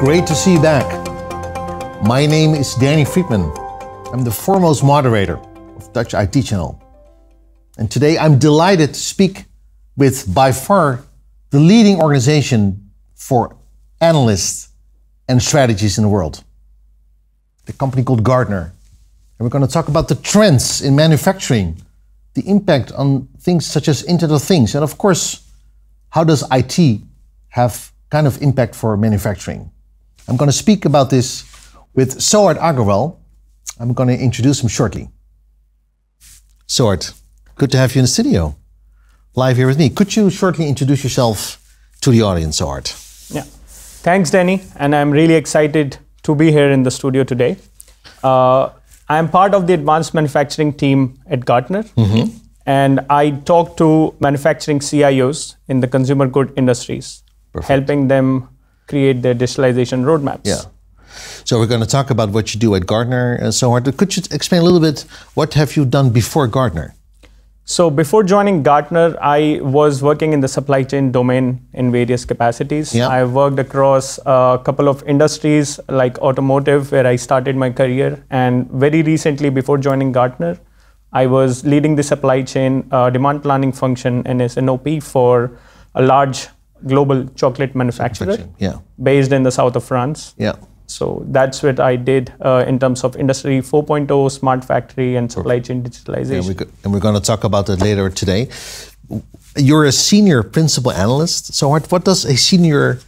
Great to see you back. My name is Danny Frietman. I'm the foremost moderator of Dutch IT Channel. And today I'm delighted to speak with by far the leading organization for analysts and strategies in the world. The company called Gartner. And we're going to talk about the trends in manufacturing, the impact on things such as Internet of Things, and of course, how does IT have kind of impact for manufacturing? I'm going to speak about this with Sohard Aggarwall. I'm going to introduce him shortly. Sohard, good to have you in the studio, live here with me. Could you shortly introduce yourself to the audience, Sohard? Yeah, thanks, Danny, and I'm really excited to be here in the studio today. I'm part of the advanced manufacturing team at Gartner, and I talk to manufacturing CIOs in the consumer good industries, helping them create their digitalization roadmaps. Yeah. So we're going to talk about what you do at Gartner. So could you explain a little bit, what have you done before Gartner? So before joining Gartner, I was working in the supply chain domain in various capacities. Yeah. I worked across a couple of industries like automotive, where I started my career. And very recently, before joining Gartner, I was leading the supply chain demand planning function and S&OP for a large global chocolate manufacturer based in the south of France. Yeah. So that's what I did in terms of Industry 4.0, smart factory, and supply chain digitalization. Yeah, and we're going to talk about that later today. You're a senior principal analyst. So what does a senior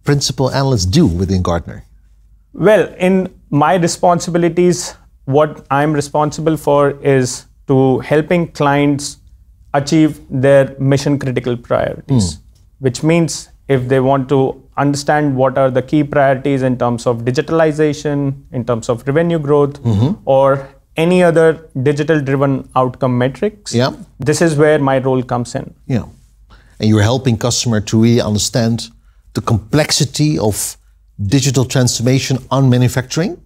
principal analyst do within Gartner? Well, in my responsibilities, what I'm responsible for is to helping clients achieve their mission critical priorities, which means if they want to understand what are the key priorities in terms of digitalization, in terms of revenue growth, or any other digital driven outcome metrics, this is where my role comes in. Yeah. And you're helping customer to really understand the complexity of digital transformation on manufacturing?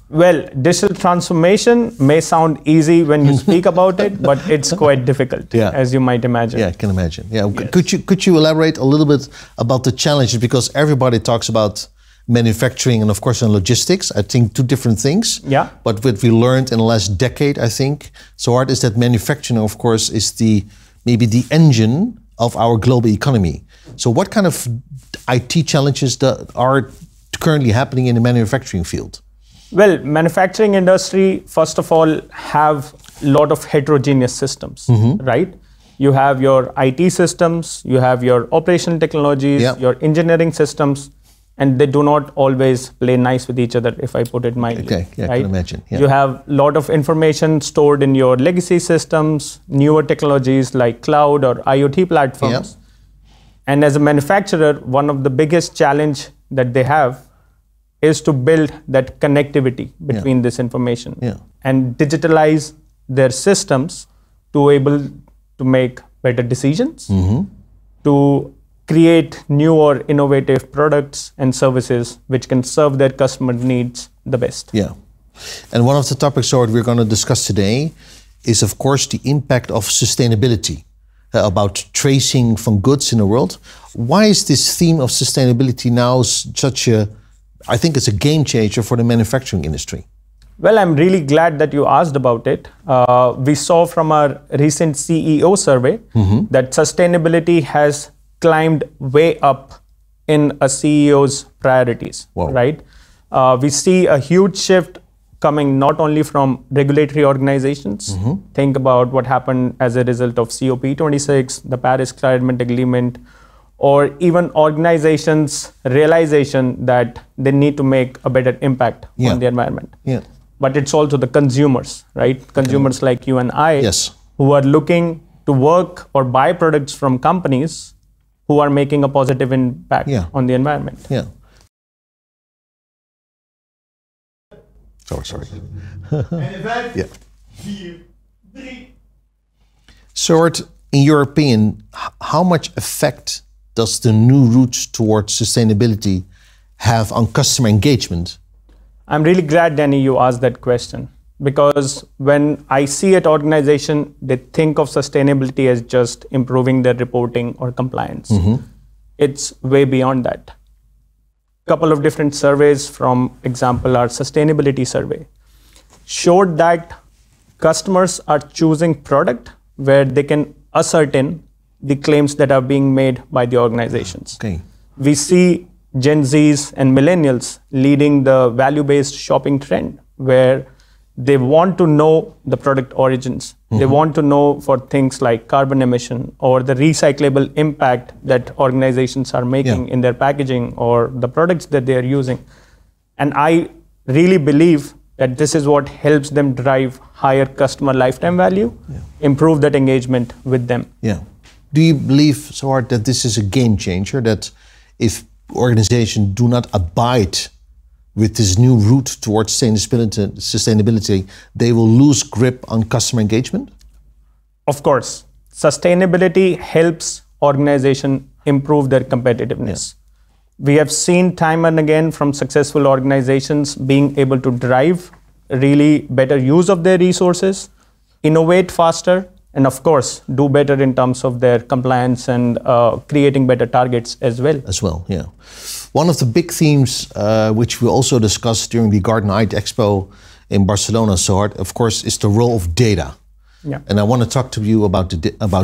Well, digital transformation may sound easy when you speak about it, but it's quite difficult, as you might imagine. Yeah, I can imagine. Yeah. Yes. Could you elaborate a little bit about the challenges? Because everybody talks about manufacturing and, of course, and logistics. I think two different things. Yeah. But what we learned in the last decade, I think, Sohard, is that manufacturing, of course, is maybe the engine of our global economy. So what kind of IT challenges are currently happening in the manufacturing field? Well, manufacturing industry, first of all, have a lot of heterogeneous systems, right? You have your IT systems, you have your operational technologies, your engineering systems, and they do not always play nice with each other, if I put it mildly. Okay, yeah, right? I can imagine. Yeah. You have a lot of information stored in your legacy systems, newer technologies like cloud or IoT platforms. And as a manufacturer, one of the biggest challenge that they have is to build that connectivity between this information and digitalize their systems to able to make better decisions, to create new or innovative products and services which can serve their customer needs the best. Yeah. And one of the topics we're going to discuss today is, of course, the impact of sustainability, about tracing from goods in the world. Why is this theme of sustainability now such a, I think it's a game changer for the manufacturing industry? Well, I'm really glad that you asked about it. We saw from our recent CEO survey that sustainability has climbed way up in a CEO's priorities, right? We see a huge shift coming not only from regulatory organizations. Think about what happened as a result of COP26, the Paris Climate Agreement, or even organizations' realization that they need to make a better impact on the environment. But it's also the consumers, right? Consumers like you and I, who are looking to work or buy products from companies who are making a positive impact on the environment. Sorry. Sohard, in your opinion, how much effect does the new route towards sustainability have on customer engagement? I'm really glad, Danny, you asked that question, because when I see an organization, they think of sustainability as just improving their reporting or compliance. It's way beyond that. couple of different surveys, from example, our sustainability survey, showed that customers are choosing product where they can ascertain the claims that are being made by the organizations. Okay. We see Gen Zs and millennials leading the value-based shopping trend, where they want to know the product origins. They want to know for things like carbon emission or the recyclable impact that organizations are making in their packaging or the products that they are using. And I really believe that this is what helps them drive higher customer lifetime value, improve that engagement with them. Yeah. Do you believe, Sohard, that this is a game changer, that if organizations do not abide with this new route towards sustainability, they will lose grip on customer engagement? Of course. Sustainability helps organizations improve their competitiveness. We have seen time and again from successful organizations being able to drive really better use of their resources, innovate faster, and of course, do better in terms of their compliance and creating better targets as well. As well, yeah. One of the big themes which we also discussed during the Garden IT Expo in Barcelona, Sohard, of course, is the role of data. Yeah. And I want to talk to you about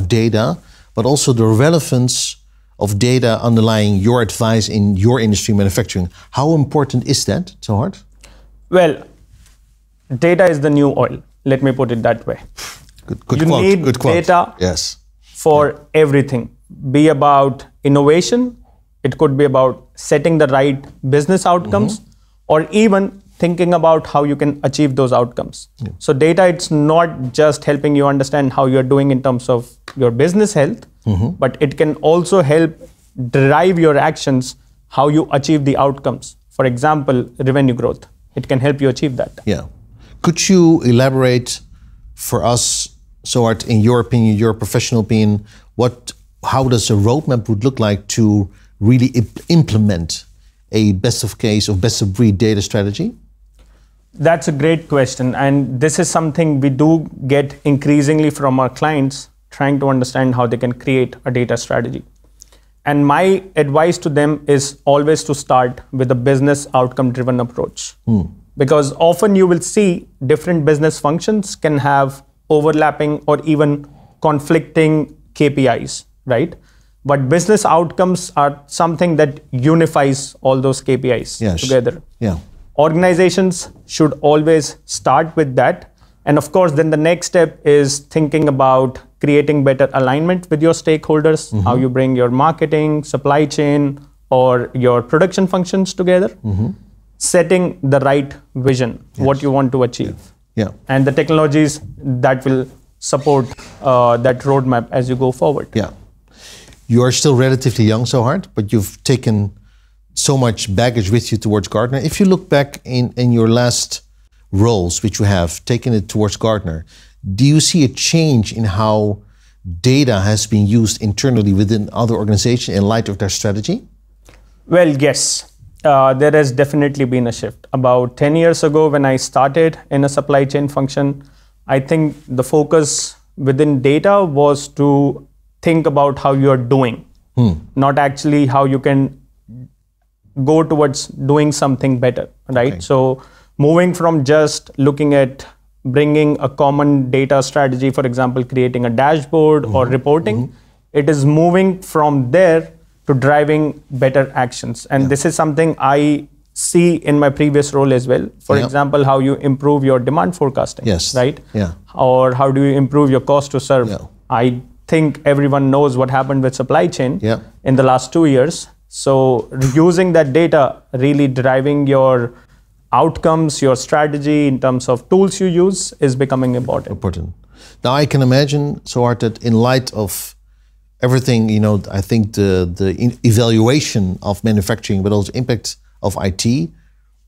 data, but also the relevance of data underlying your advice in your industry, manufacturing. How important is that, Sohard? Well, data is the new oil. Let me put it that way. Good you quote. need Good quote. data for everything. Be about innovation. It could be about setting the right business outcomes, or even thinking about how you can achieve those outcomes. So data, it's not just helping you understand how you're doing in terms of your business health, but it can also help drive your actions, how you achieve the outcomes. For example, revenue growth. It can help you achieve that. Yeah. Could you elaborate for us, Sohard, in your opinion, your professional opinion, how does a roadmap would look like to really implement a best of case or best of breed data strategy? That's a great question. And this is something we do get increasingly from our clients, trying to understand how they can create a data strategy. And my advice to them is always to start with a business outcome driven approach. Because often you will see different business functions can have overlapping or even conflicting KPIs, right? But business outcomes are something that unifies all those KPIs together. Yeah. Organizations should always start with that. And of course, then the next step is thinking about creating better alignment with your stakeholders, how you bring your marketing, supply chain, or your production functions together, setting the right vision, what you want to achieve. Yeah. And the technologies that will support that roadmap as you go forward. Yeah. You are still relatively young, Sohard, but you've taken so much baggage with you towards Gartner. If you look back in your last roles, which you have taken it towards Gartner, do you see a change in how data has been used internally within other organizations in light of their strategy? Well, yes. There has definitely been a shift. About 10 years ago, when I started in a supply chain function, I think the focus within data was to think about how you're doing, not actually how you can go towards doing something better, right? Okay. So moving from just looking at bringing a common data strategy, for example, creating a dashboard or reporting, it is moving from there to driving better actions. And this is something I see in my previous role as well. For example, how you improve your demand forecasting, right? Yeah. Or how do you improve your cost to serve? I think everyone knows what happened with supply chain in the last 2 years. So using that data, really driving your outcomes, your strategy in terms of tools you use is becoming important. Now I can imagine, Sohard, that in light of everything, I think the evaluation of manufacturing, but also impact of IT,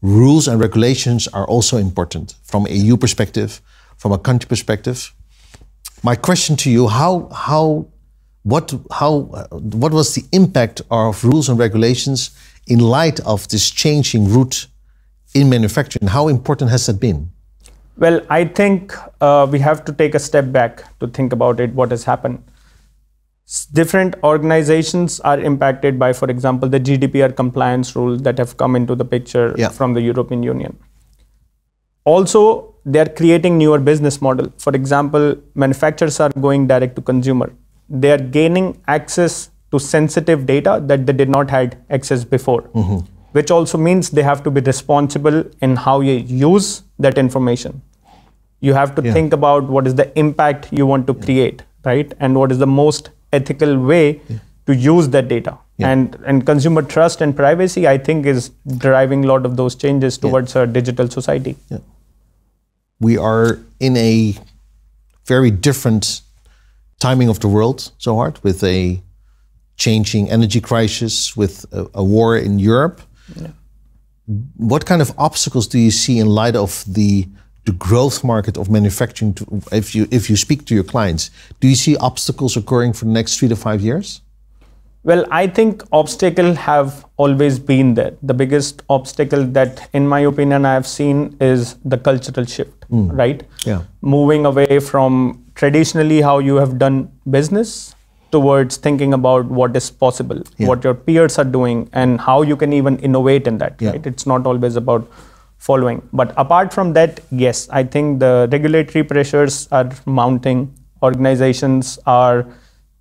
rules and regulations are also important from a EU perspective, from a country perspective. My question to you: what was the impact of rules and regulations in light of this changing route in manufacturing? How important has that been? Well, I think we have to take a step back to think about it, what has happened. Different organizations are impacted by, for example, the GDPR compliance rules that have come into the picture from the European Union. Also, they are creating newer business model. For example, manufacturers are going direct to consumer. They are gaining access to sensitive data that they did not have access before, which also means they have to be responsible in how you use that information. You have to think about what is the impact you want to create, right? And what is the most ethical way to use that data. And consumer trust and privacy, I think, is driving a lot of those changes towards a digital society. We are in a very different timing of the world, Sohard, with a changing energy crisis, with a war in Europe. What kind of obstacles do you see in light of the growth market of manufacturing? If you speak to your clients, do you see obstacles occurring for the next 3 to 5 years? Well, I think obstacles have always been there. The biggest obstacle that, in my opinion, I have seen is the cultural shift, right? Moving away from traditionally how you have done business towards thinking about what is possible, what your peers are doing, and how you can even innovate in that, right? It's not always about following. But apart from that, yes, I think the regulatory pressures are mounting. Organizations are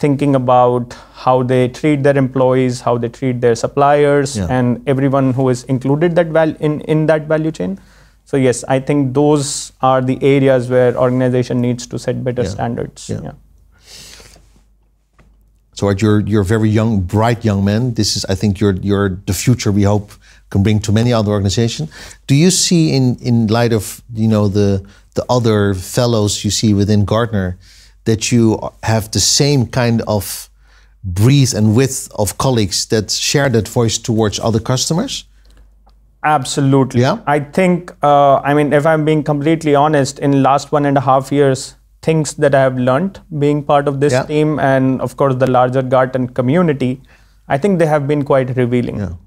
thinking about how they treat their employees, how they treat their suppliers, and everyone who is included that in that value chain. So yes, I think those are the areas where organization needs to set better standards. So you're a very young, bright young man. This is, I think, you're the future we hope can bring to many other organizations. Do you see in light of the other fellows you see within Gartner that you have the same kind of breadth and width of colleagues that share that voice towards other customers? Absolutely. I think, if I'm being completely honest, in the last 1.5 years, things that I have learned being part of this team and of course the larger Gartner community, I think they have been quite revealing.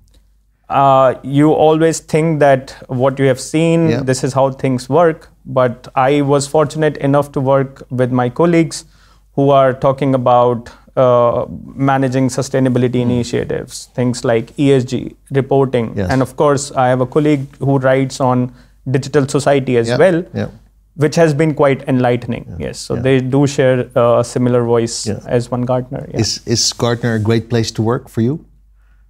You always think that what you have seen, this is how things work. But I was fortunate enough to work with my colleagues who are talking about managing sustainability initiatives, things like ESG, reporting. And of course, I have a colleague who writes on digital society as well, which has been quite enlightening. So they do share a similar voice as one Gartner. Is Gartner a great place to work for you?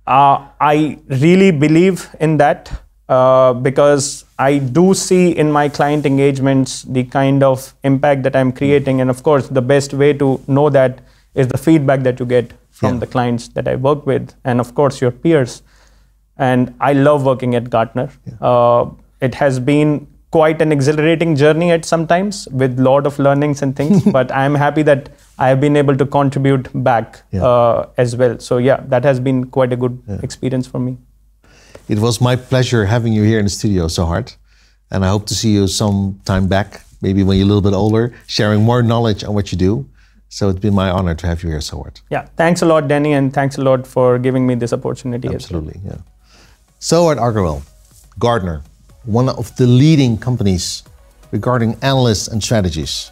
I really believe in that because I do see in my client engagements the kind of impact that I'm creating. And of course, the best way to know that is the feedback that you get from the clients that I work with, and of course your peers. And I love working at Gartner. It has been quite an exhilarating journey at sometimes with a lot of learnings and things, but I'm happy that I have been able to contribute back as well. So that has been quite a good experience for me. It was my pleasure having you here in the studio, Sohard. And I hope to see you some time back, maybe when you're a little bit older, sharing more knowledge on what you do. So it's been my honor to have you here, Sohard. Thanks a lot, Danny, and thanks a lot for giving me this opportunity. Absolutely, Sohard Aggarwall, Gartner, one of the leading companies regarding analysts and strategies.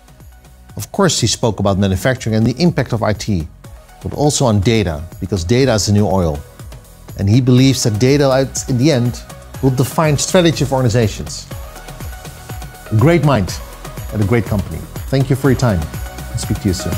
Of course, he spoke about manufacturing and the impact of IT, but also on data, because data is the new oil. And he believes that data, in the end, will define strategy of organizations. A great mind and a great company. Thank you for your time. I'll speak to you soon.